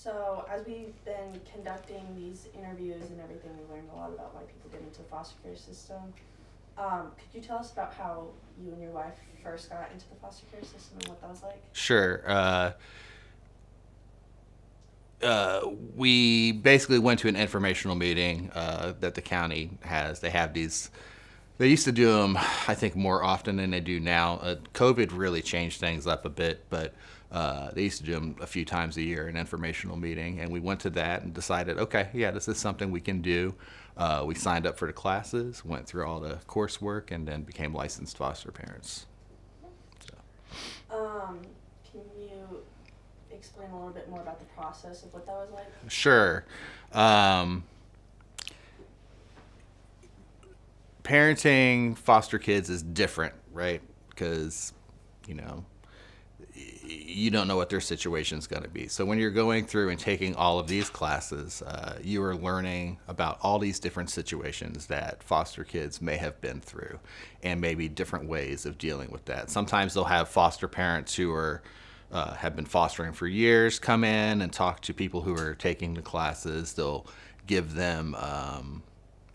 So, as we've been conducting these interviews and everything, we learned a lot about why people get into the foster care system. Could you tell us about how you and your wife first got into the foster care system and what that was like? Sure. We basically went to an informational meeting that the county has. They have these. They used to do them, I think, more often than they do now. COVID really changed things up a bit, but they used to do them a few times a year, an informational meeting. And we went to that and decided, okay, yeah, this is something we can do. We signed up for the classes, went through all the coursework, and then became licensed foster parents. So. Can you explain a little bit more about the process of what that was like? Sure. Um, Parenting foster kids is different, right? Because, you know, you don't know what their situation is going to be. So when you're going through and taking all of these classes, you are learning about all these different situations that foster kids may have been through, and maybe different ways of dealing with that. Sometimes they'll have foster parents who are have been fostering for years come in and talk to people who are taking the classes. They'll give them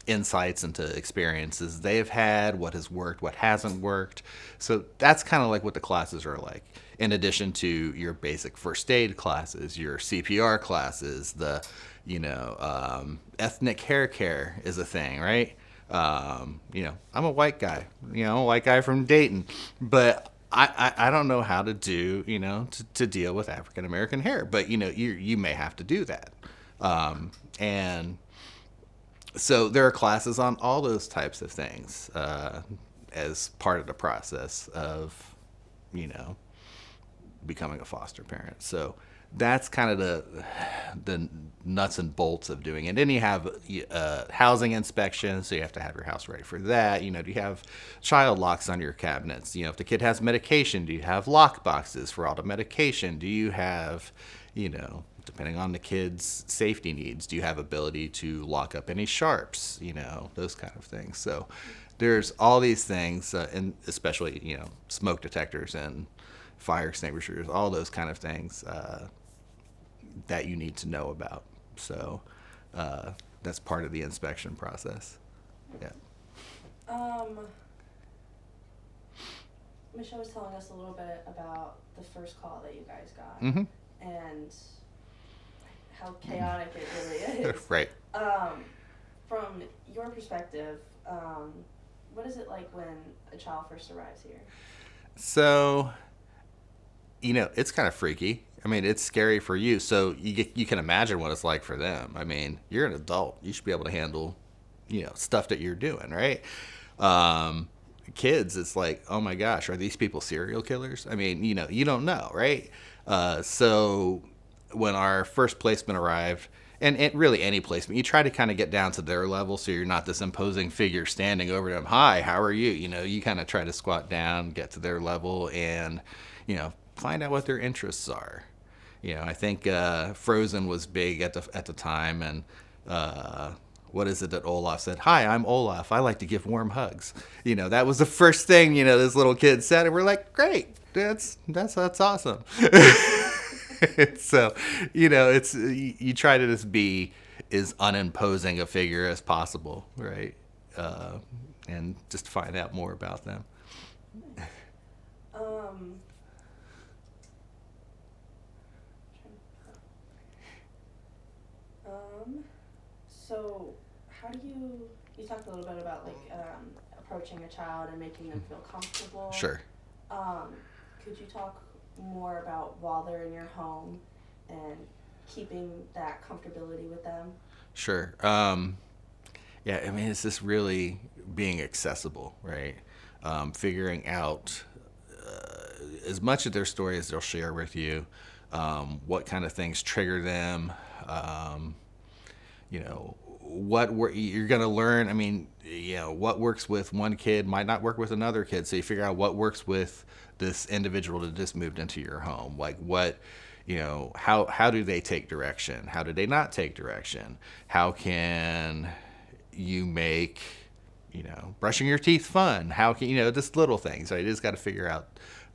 insights into experiences they've had, what has worked, what hasn't worked. So that's kind of like what the classes are like. In addition to your basic first aid classes, your CPR classes, the, ethnic hair care is a thing, right? I'm a white guy, a white guy from Dayton, but I don't know how to do, to deal with African American hair, but you may have to do that. And so there are classes on all those types of things as part of the process of, becoming a foster parent. So that's kind of the nuts and bolts of doing it. And then you have housing inspections, so you have to have your house ready for that. Do you have child locks on your cabinets? If the kid has medication, do you have lock boxes for all the medication? Do you have, depending on the kid's safety needs, do you have ability to lock up any sharps? Those kind of things. So there's all these things, and especially smoke detectors and fire extinguishers, all those kind of things that you need to know about. So that's part of the inspection process. Yeah. Um, Michelle was telling us a little bit about the first call that you guys got Mm-hmm. and how chaotic it really is. Right. From your perspective, what is it like when a child first arrives here? So, it's kind of freaky. I mean, it's scary for you. So you can imagine what it's like for them. I mean, you're an adult. You should be able to handle, stuff that you're doing, right? Um, Kids, it's like, oh my gosh, are these people serial killers? I mean, you don't know, right? So when our first placement arrived, and really any placement, you try to kind of get down to their level so you're not this imposing figure standing over them. Hi, how are you? You kind of try to squat down, get to their level, and, find out what their interests are. I think Frozen was big at the time, and what is it that Olaf said? Hi, I'm Olaf. I like to give warm hugs. That was the first thing this little kid said, and we're like, great, that's awesome. So, it's you try to just be as unimposing a figure as possible, right? And just find out more about them. Um, so how do you talked a little bit about approaching a child and making them feel comfortable. Sure. Um, could you talk more about while they're in your home and keeping that comfortability with them? Sure. Yeah, I mean, it's just really being accessible, right? Figuring out as much of their story as they'll share with you, what kind of things trigger them, you're going to learn. I mean, what works with one kid might not work with another kid. So you figure out what works with this individual that just moved into your home. Like what, how do they take direction? How do they not take direction? How can you make, brushing your teeth fun? How can, just little things, right? You just got to figure out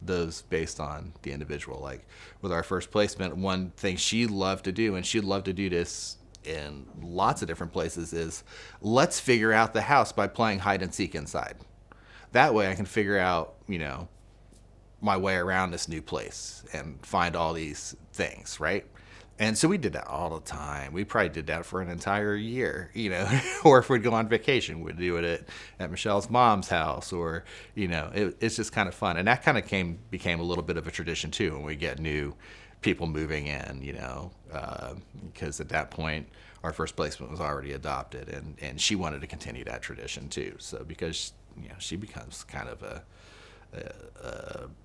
those based on the individual. Like with our first placement, one thing she loved to do, and she'd love to do this in lots of different places, is let's figure out the house by playing hide and seek inside. That way I can figure out, my way around this new place and find all these things, right? And so we did that all the time. We probably did that for an entire year, or if we'd go on vacation, we'd do it at Michelle's mom's house, or, it's just kind of fun. And that kind of became a little bit of a tradition too when we get new people moving in, because at that point our first placement was already adopted, and she wanted to continue that tradition too. So because, she becomes kind of a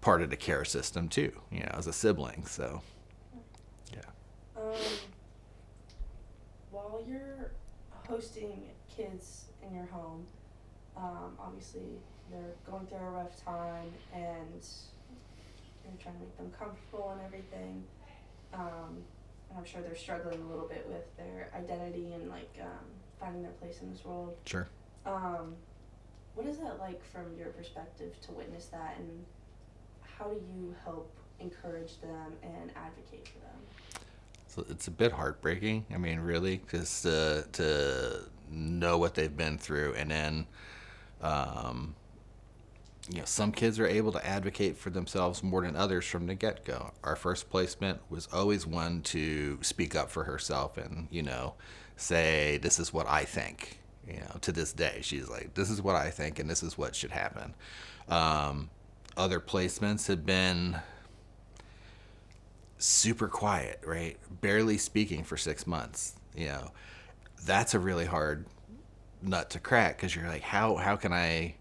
part of the care system too, as a sibling. So, yeah. While you're hosting kids in your home, obviously they're going through a rough time and you're trying to make them comfortable and everything. And I'm sure they're struggling a little bit with their identity and finding their place in this world. Sure. What is that like from your perspective to witness that, and how do you help encourage them and advocate for them? So it's a bit heartbreaking. I mean, really, because to know what they've been through, and then, some kids are able to advocate for themselves more than others from the get-go. Our first placement was always one to speak up for herself and, say, this is what I think. To this day, she's like, this is what I think, and this is what should happen. Other placements have been super quiet, right? Barely speaking for 6 months. That's a really hard nut to crack, because you're like, how can I,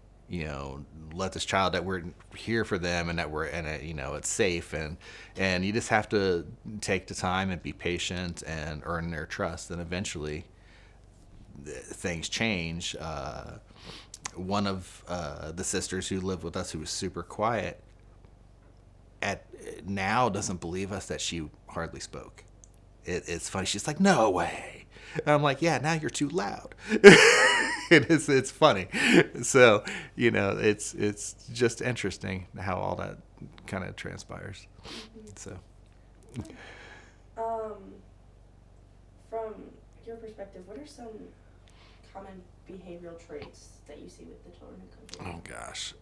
let this child, that we're here for them and that we're, and it's safe, and you just have to take the time and be patient and earn their trust, and eventually things change. One of the sisters who lived with us, who was super quiet, now doesn't believe us that she hardly spoke. It's funny. She's like, no way. And I'm like, yeah, now you're too loud. It's funny. So, it's just interesting how all that kind of transpires. So. From your perspective, what are some common behavioral traits that you see with the children who come to you? Oh gosh.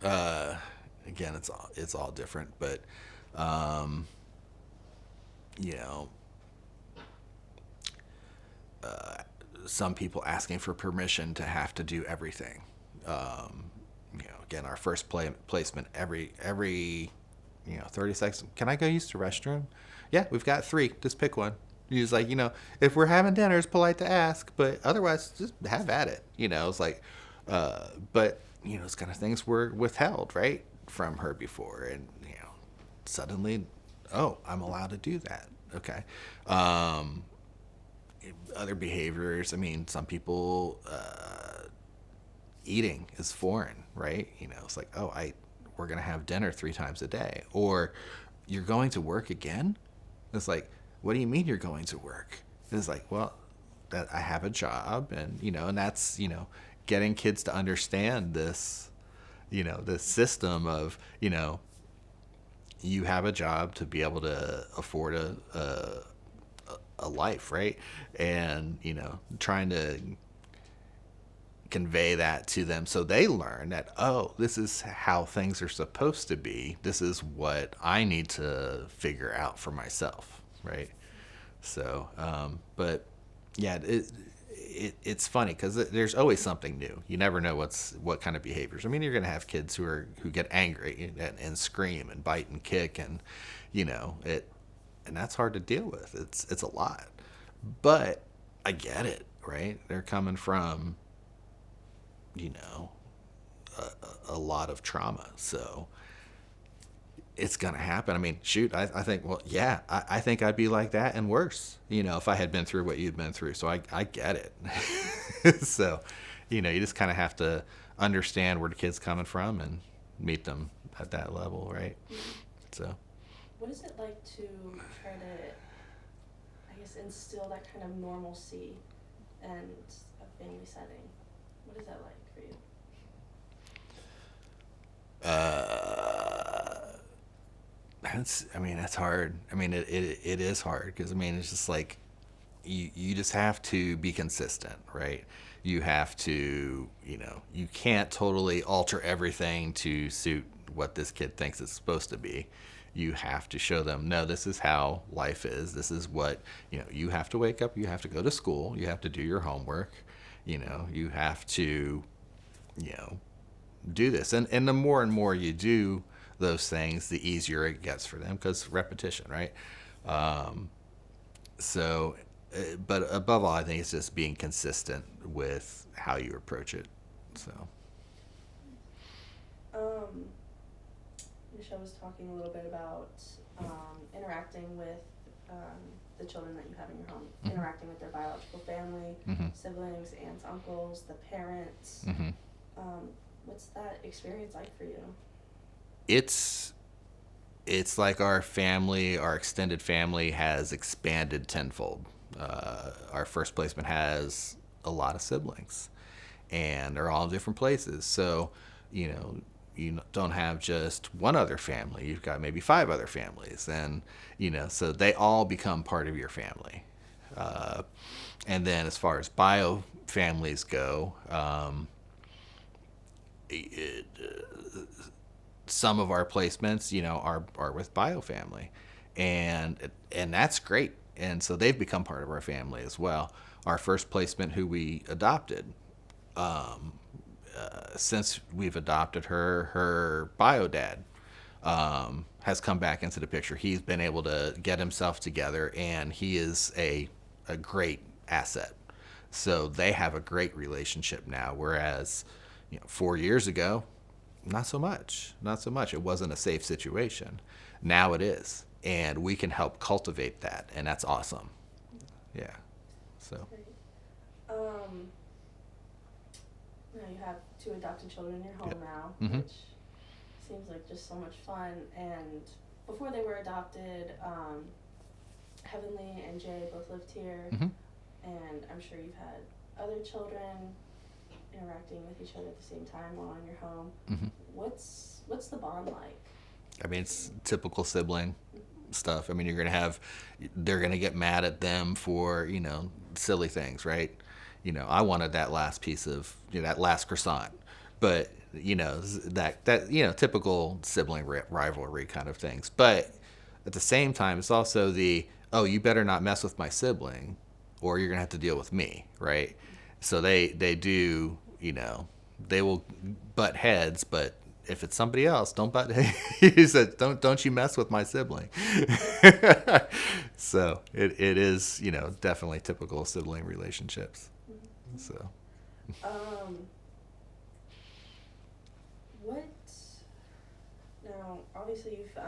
Again, it's all different, but some people asking for permission to have to do everything. Again, our first placement, every 30 seconds, can I go use the restroom? Yeah, we've got 3. Just pick one. He's like, if we're having dinner, it's polite to ask, but otherwise, just have at it. It's like, but those kind of things were withheld, right, from her before, and suddenly, oh, I'm allowed to do that. Okay. Other behaviors. I mean, some people, eating is foreign, right? It's like, oh, we're gonna have dinner 3 times a day, or you're going to work again. It's like, what do you mean you're going to work? It's like, well, that I have a job, and and that's getting kids to understand this, this system of you have a job to be able to afford a life, right? And trying to convey that to them so they learn that, oh, this is how things are supposed to be. This is what I need to figure out for myself, right? So, but yeah, it's funny because there's always something new. You never know what kind of behaviors. I mean, you're gonna have kids who get angry and scream and bite and kick, and and that's hard to deal with. It's a lot, but I get it, right? They're coming from a lot of trauma, so it's gonna happen. I mean, shoot, I think, well, yeah, I think I'd be like that and worse, if I had been through what you'd been through. So I get it. So, you just kind of have to understand where the kid's coming from and meet them at that level, right? So. What is it like to try to, I guess, instill that kind of normalcy and a family setting? What is that like for you? I mean, that's hard. I mean, it is hard because, I mean, it's just like you just have to be consistent, right? You have to, you can't totally alter everything to suit what this kid thinks it's supposed to be. You have to show them, no, this is how life is. This is what, you have to wake up, you have to go to school, you have to do your homework, you have to, you know, do this. And the more and more you do those things, the easier it gets for them because repetition, right? Um, so, but above all, I think it's just being consistent with how you approach it. So, Um, Michelle was talking a little bit about interacting with the children that you have in your home, interacting with their biological family, siblings, aunts, uncles, the parents. What's that experience like for you? it's like our family, our extended family, has expanded tenfold. Our first placement has a lot of siblings, and they're all in different places. So, you don't have just one other family. You've got maybe five other families, and so they all become part of your family. Uh, and then, as far as bio families go, it, some of our placements, are with bio family, and that's great. And so they've become part of our family as well. Our first placement, who we adopted, um, since we've adopted her, her bio dad has come back into the picture. He's been able to get himself together, and he is a great asset. So they have a great relationship now. Whereas, 4 years ago, not so much. Not so much. It wasn't a safe situation. Now it is, and we can help cultivate that, and that's awesome. Yeah. So. Great. Um, you have two adopted children in your home Yep. now, which seems like just so much fun. And before they were adopted, Heavenly and Jay both lived here, and I'm sure you've had other children interacting with each other at the same time while in your home. What's the bond like? I mean, it's typical sibling stuff. I mean, they're gonna get mad at them for silly things, right? I wanted that last piece of that last croissant, but that typical sibling rivalry kind of things. But at the same time, it's also oh, you better not mess with my sibling, or you're gonna have to deal with me, right? So they do, they will butt heads, but if it's somebody else, don't butt. He said, don't you mess with my sibling. So it is, definitely typical sibling relationships. So. Um, what now? Obviously, you've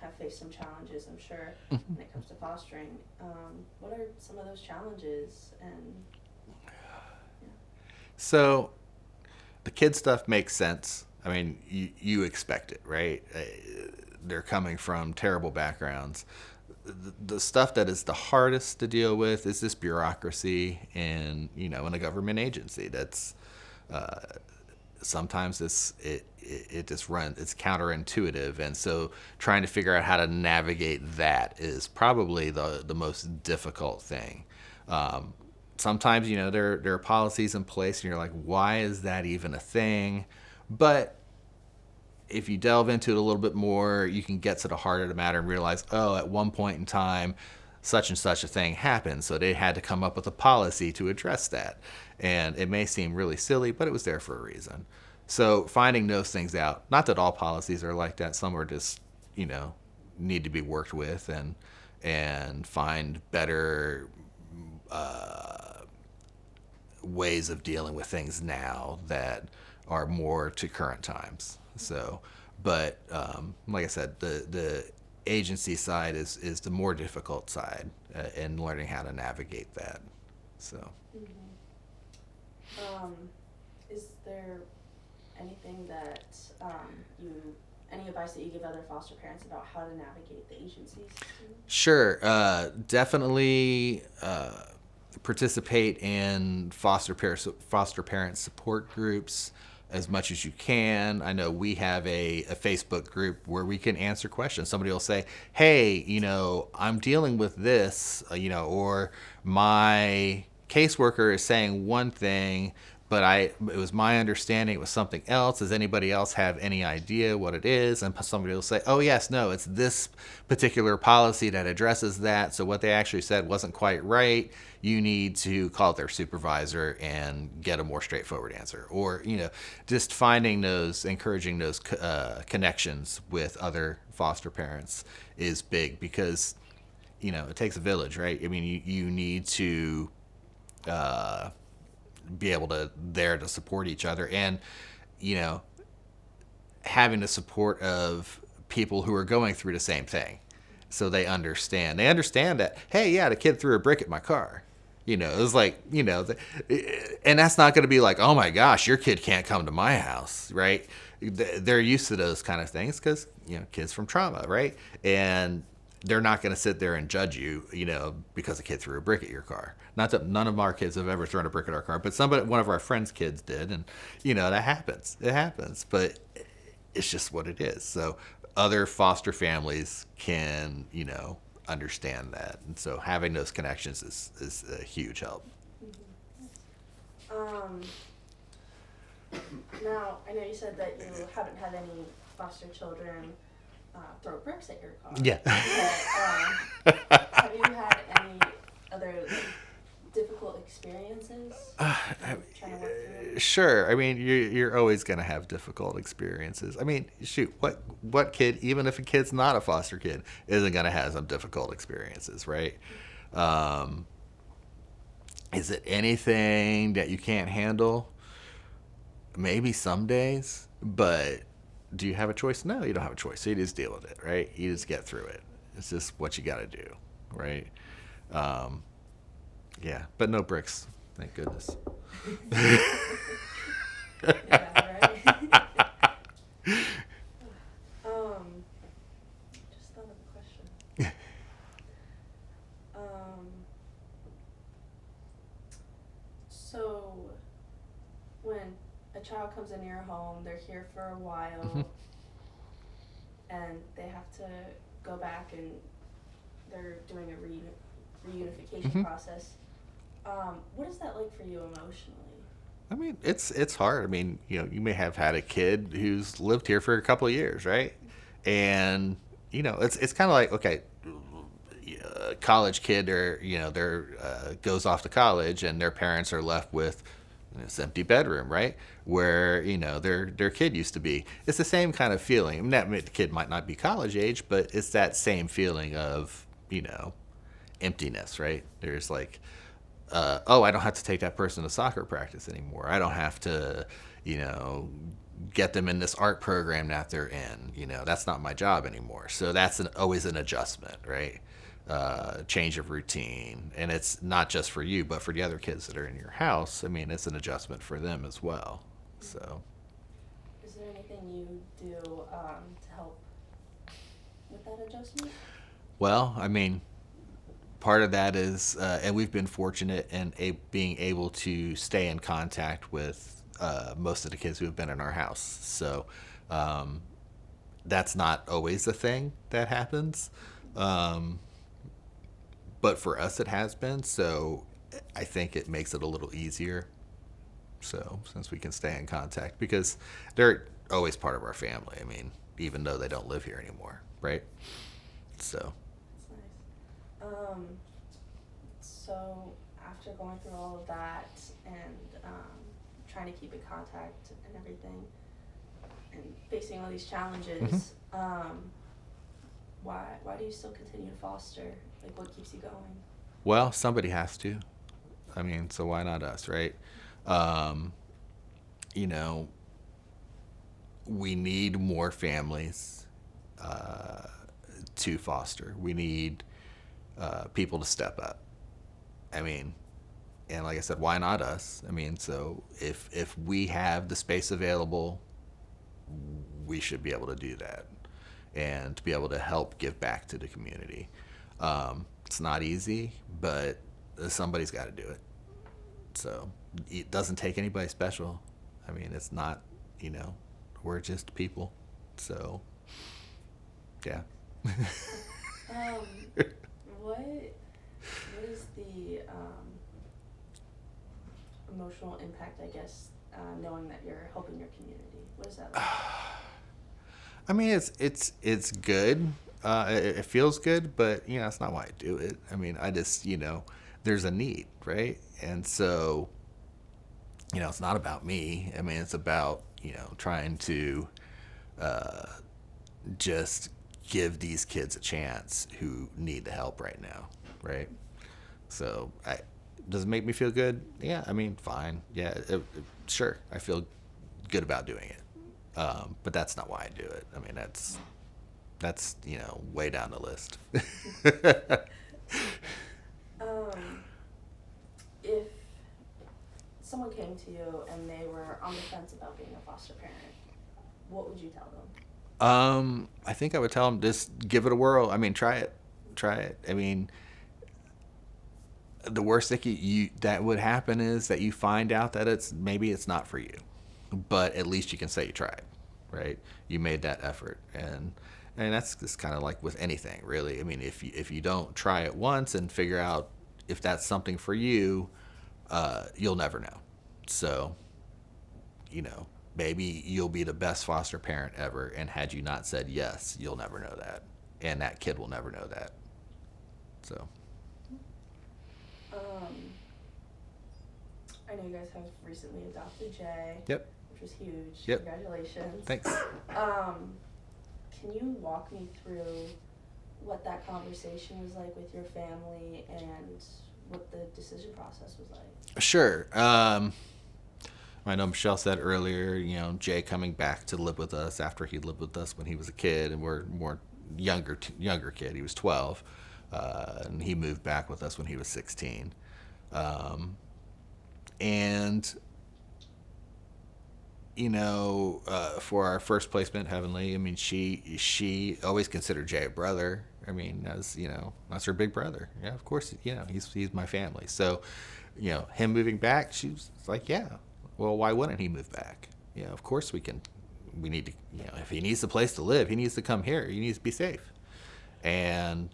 have faced some challenges, I'm sure, when it comes to fostering. What are some of those challenges? And So the kid stuff makes sense. I mean, you expect it, right? They're coming from terrible backgrounds. The stuff that is the hardest to deal with is this bureaucracy in in a government agency. That's sometimes it just runs. It's counterintuitive, and so trying to figure out how to navigate that is probably the most difficult thing. Sometimes there are policies in place, and you're like, why is that even a thing? But if you delve into it a little bit more, you can get to the heart of the matter and realize, oh, at one point in time, such and such a thing happened, so they had to come up with a policy to address that. And it may seem really silly, but it was there for a reason. So finding those things out, not that all policies are like that, some are just, need to be worked with and find better ways of dealing with things now that are more to current times. So, but like I said, the agency side is the more difficult side in learning how to navigate that. So. is there anything that any advice that you give other foster parents about how to navigate the agencies? Sure. Definitely participate in foster parent support groups. as much as you can. I know we have a Facebook group where we can answer questions. Somebody will say, hey, I'm dealing with this, or my caseworker is saying one thing, but it was my understanding it was something else. Does anybody else have any idea what it is? And somebody will say, oh yes, no, it's this particular policy that addresses that. So what they actually said wasn't quite right. You need to call their supervisor and get a more straightforward answer. Or, just encouraging those connections with other foster parents is big, because, it takes a village, right? I mean, you need to be able to support each other, and having the support of people who are going through the same thing, so they understand that, hey, yeah, the kid threw a brick at my car. It was like, and that's not going to be like, oh my gosh, your kid can't come to my house, right? They're used to those kind of things because kids from trauma, right? And they're not going to sit there and judge you, because a kid threw a brick at your car. Not that none of our kids have ever thrown a brick at our car, but one of our friends' kids did, and that happens. It happens, but it's just what it is. So other foster families can, understand that, and so having those connections is a huge help. Now, I know you said that you haven't had any foster children throw bricks at your car. Yeah. But, have you had any other difficult experiences trying to work through it? Sure. I mean, you're always going to have difficult experiences. I mean, shoot, what kid, even if a kid's not a foster kid, isn't going to have some difficult experiences, right? Is it anything that you can't handle? Maybe some days, but do you have a choice? No, you don't have a choice. So you just deal with it, right? You just get through it. It's just what you got to do, right? Yeah, but no bricks, thank goodness. Yeah, right? Just thought of a question. So when a child comes into your home, they're here for a while, Mhm. and they have to go back and they're doing a reunification Mhm. process. What is that like for you emotionally? I mean, it's hard. I mean, you may have had a kid who's lived here for a couple of years, right? And it's kind of like, okay, a college kid, or they're goes off to college, and their parents are left with this empty bedroom, right? Where their kid used to be. It's the same kind of feeling. I mean, the kid might not be college age, but it's that same feeling of emptiness, right? There's like, oh, I don't have to take that person to soccer practice anymore. I don't have to, get them in this art program that they're in. That's not my job anymore. So that's always an adjustment, right? Change of routine. And it's not just for you, but for the other kids that are in your house. I mean, it's an adjustment for them as well. So. Is there anything you do to help with that adjustment? Well, I mean, part of that is, and we've been fortunate in being able to stay in contact with most of the kids who have been in our house. So that's not always a thing that happens. But for us, it has been. So I think it makes it a little easier. So since we can stay in contact, because they're always part of our family. I mean, even though they don't live here anymore, right? So. That's nice. So after going through all of that and trying to keep in contact and everything, and facing all these challenges, why do you still continue to foster? Like, what keeps you going? Well, somebody has to. I mean, so why not us, right? We need more families to foster. We need people to step up. I mean, and like I said, why not us? I mean, so if we have the space available, we should be able to do that, and to be able to help give back to the community. It's not easy, but somebody's got to do it. So it doesn't take anybody special. I mean, it's not we're just people. So, yeah. Um, what is the emotional impact, I guess, knowing that you're helping your community? What is that like? I mean, it's good. It feels good, but that's not why I do it. I mean, I just there's a need, right? And so it's not about me. I mean, it's about trying to just give these kids a chance who need the help right now, right? So, does it make me feel good? Yeah, I mean, fine. Yeah, sure, I feel good about doing it. But that's not why I do it. I mean, that's way down the list. If someone came to you and they were on the fence about being a foster parent, what would you tell them? I think I would tell them just give it a whirl. I mean, try it. I mean, the worst that would happen is that you find out that maybe it's not for you, but at least you can say you tried, right? You made that effort, and that's just kind of like with anything, really. I mean, if you don't try it once and figure out if that's something for you, you'll never know. So, maybe you'll be the best foster parent ever, and had you not said yes, you'll never know that, and that kid will never know that. So. I know you guys have recently adopted Jay. Yep. Which was huge. Yep. Congratulations. Thanks. Can you walk me through what that conversation was like with your family and what the decision process was like? Sure. I know Michelle said earlier, Jay coming back to live with us after he lived with us when he was a kid, and we're more younger kid. He was 12, and he moved back with us when he was 16. And for our first placement, Heavenly, I mean, she always considered Jay a brother. I mean, that's her big brother. Yeah, of course, he's my family. So, him moving back, she was like, yeah, well, why wouldn't he move back? Of course we need to, if he needs a place to live, he needs to come here. He needs to be safe. And,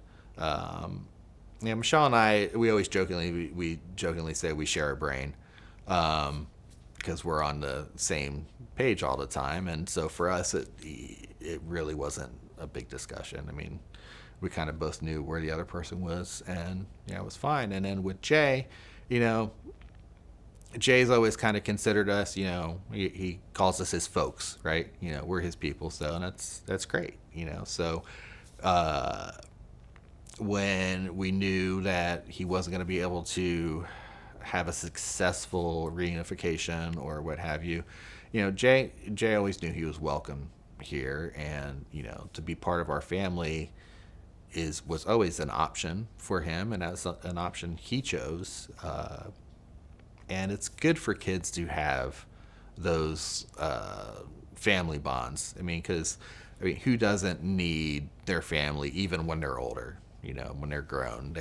Michelle and I, we always jokingly say we share a brain, because we're on the same page all the time. And so for us, it really wasn't a big discussion. I mean, we kind of both knew where the other person was, and it was fine. And then with Jay, Jay's always kind of considered us, he calls us his folks, right? We're his people. So, and that's great, so, when we knew that he wasn't going to be able to have a successful reunification or what have you, Jay always knew he was welcome here, and to be part of our family was always an option for him, and that's an option he chose. And it's good for kids to have those family bonds. I mean, because who doesn't need their family even when they're older? When they're grown,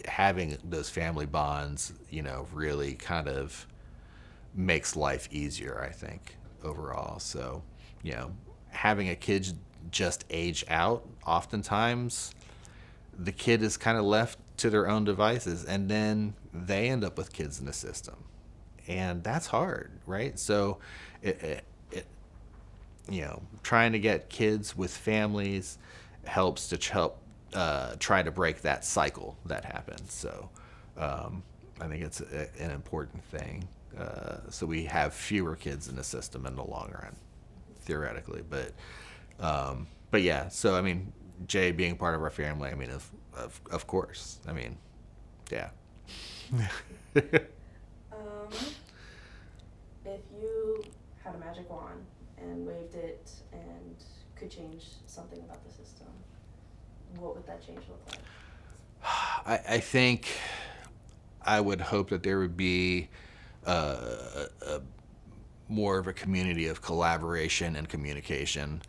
having those family bonds, really kind of makes life easier, I think, overall. So, having a kid just age out, oftentimes the kid is kind of left to their own devices, and then they end up with kids in the system, and that's hard, right? So, trying to get kids with families helps to try to break that cycle that happens. So I think it's an important thing. So we have fewer kids in the system in the long run, theoretically. But yeah, so I mean, Jay being part of our family, I mean, of course. I mean, yeah. If you had a magic wand and waved it and could change something about the system, what would that change look like? I think I would hope that there would be more of a community of collaboration and communication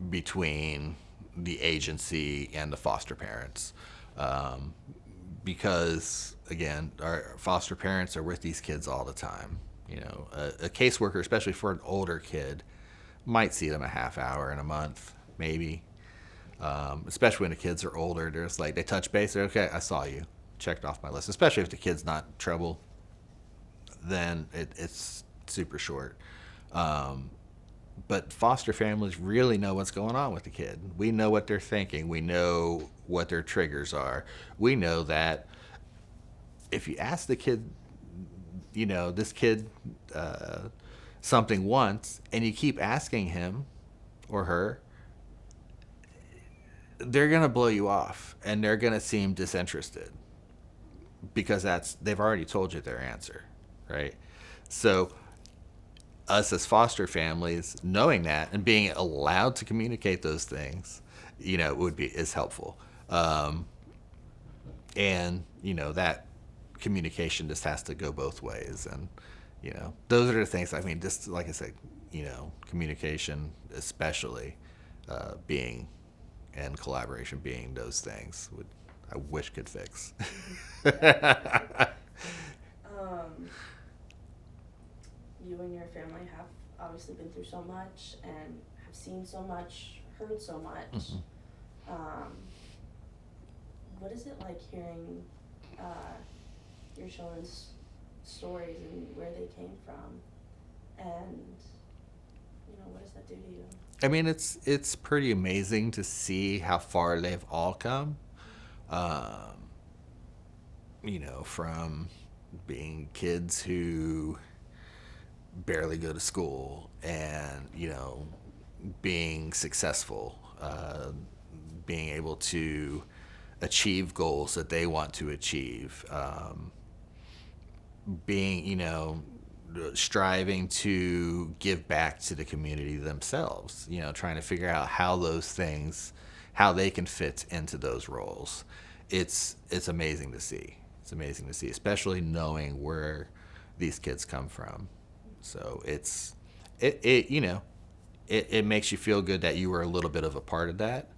between the agency and the foster parents. Because, again, our foster parents are with these kids all the time. You know, a caseworker, especially for an older kid, might see them a half hour in a month, maybe. Especially when the kids are older, there's like they touch base. They're okay. I saw you, checked off my list. Especially if the kid's not in trouble, then it's super short. But foster families really know what's going on with the kid. We know what they're thinking. We know what their triggers are. We know that if you ask the kid, you know, this kid something once, and you keep asking him or her, they're gonna blow you off, and they're gonna seem disinterested because they've already told you their answer, right? So us as foster families knowing that and being allowed to communicate those things, you know, is helpful. And you know that communication just has to go both ways, and you know those are the things. I mean, just like I said, you know, communication, especially being and collaboration being those things, I wish could fix. You and your family have obviously been through so much and have seen so much, heard so much. Mm-hmm. What is it like hearing your children's stories and where they came from, and you know, what does that do to you? I mean, it's pretty amazing to see how far they've all come. You know, from being kids who barely go to school, and you know, being successful, being able to achieve goals that they want to achieve, being, you know, striving to give back to the community themselves, you know, trying to figure out how they can fit into those roles. It's amazing to see. It's amazing to see, especially knowing where these kids come from. So it you know, it makes you feel good that you were a little bit of a part of that.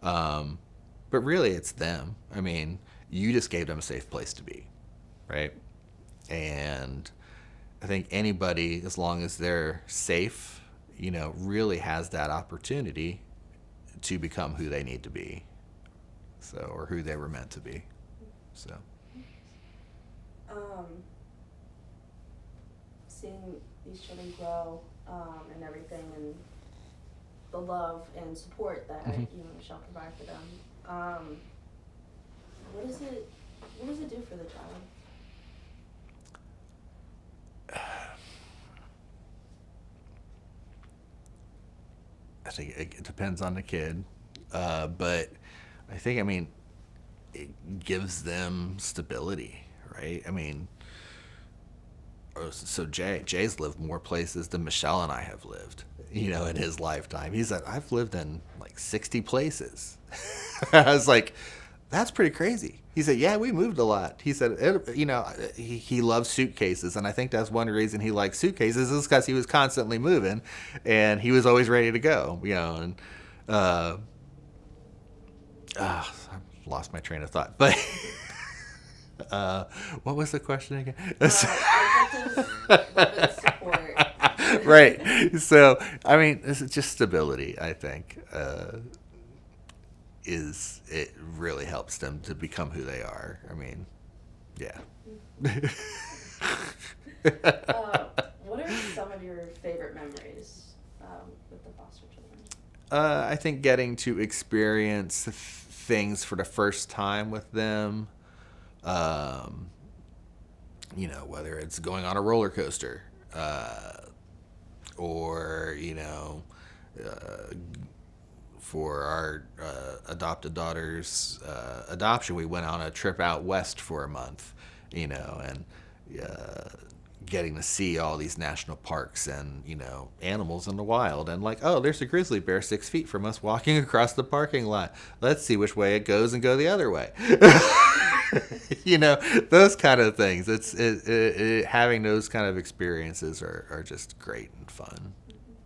But really it's them. I mean, you just gave them a safe place to be, right? And I think anybody, as long as they're safe, you know, really has that opportunity to become who they need to be. So, or who they were meant to be. So. Seeing these children grow, and everything, and the love and support that you and Michelle provide for them. What does it do for the child? I think it depends on the kid, but I think, I mean, it gives them stability, right? I mean, so Jay's lived more places than Michelle and I have lived, you know, in his lifetime. He said, I've lived in like 60 places. I was like, that's pretty crazy. He said, yeah, we moved a lot. He said, you know, he loves suitcases, and I think that's one reason he likes suitcases is because he was constantly moving, and he was always ready to go, you know. And I lost my train of thought, but what was the question again? Right. So, I mean, this is just stability, I think. It really helps them to become who they are. I mean, yeah. What are some of your favorite memories with the foster children? I think getting to experience things for the first time with them. You know, whether it's going on a roller coaster, or, you know, for our adopted daughter's adoption, we went on a trip out west for a month, you know, and getting to see all these national parks and, you know, animals in the wild, and like, oh, there's a grizzly bear 6 feet from us walking across the parking lot. Let's see which way it goes and go the other way. You know, those kind of things. Having those kind of experiences are just great and fun.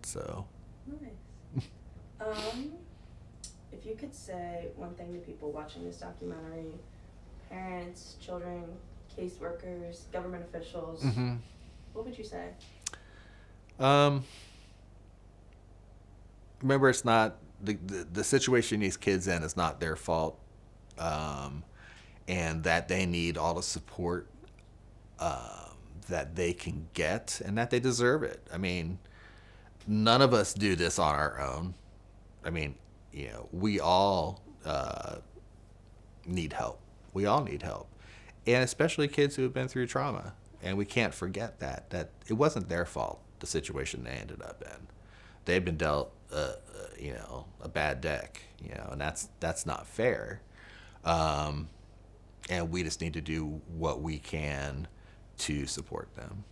So. Nice. If you could say one thing to people watching this documentary, parents, children, caseworkers, government officials, What would you say? Remember, it's not the situation these kids in is not their fault, and that they need all the support that they can get, and that they deserve it. I mean, none of us do this on our own. I mean, we all need help. We all need help, and especially kids who have been through trauma. And we can't forget that it wasn't their fault, the situation they ended up in. They've been dealt, a bad deck, and that's not fair. And we just need to do what we can to support them.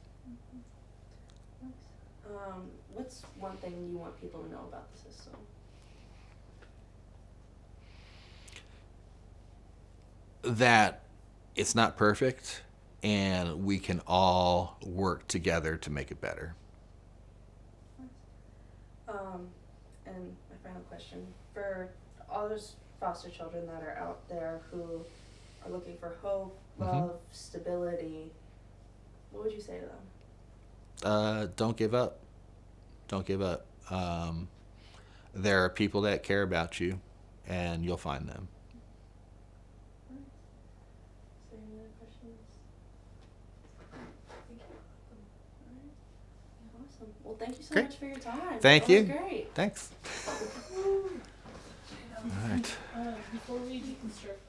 What's one thing you want people to know about the system? That it's not perfect, and we can all work together to make it better. And my final question, for all those foster children that are out there who are looking for hope, love, stability, what would you say to them? Don't give up. Don't give up. There are people that care about you, and you'll find them. Is there any other questions? Awesome. Well, thank you so Great. much for your time. Thank That you. was great. Thanks. All right. Before we deconstruct,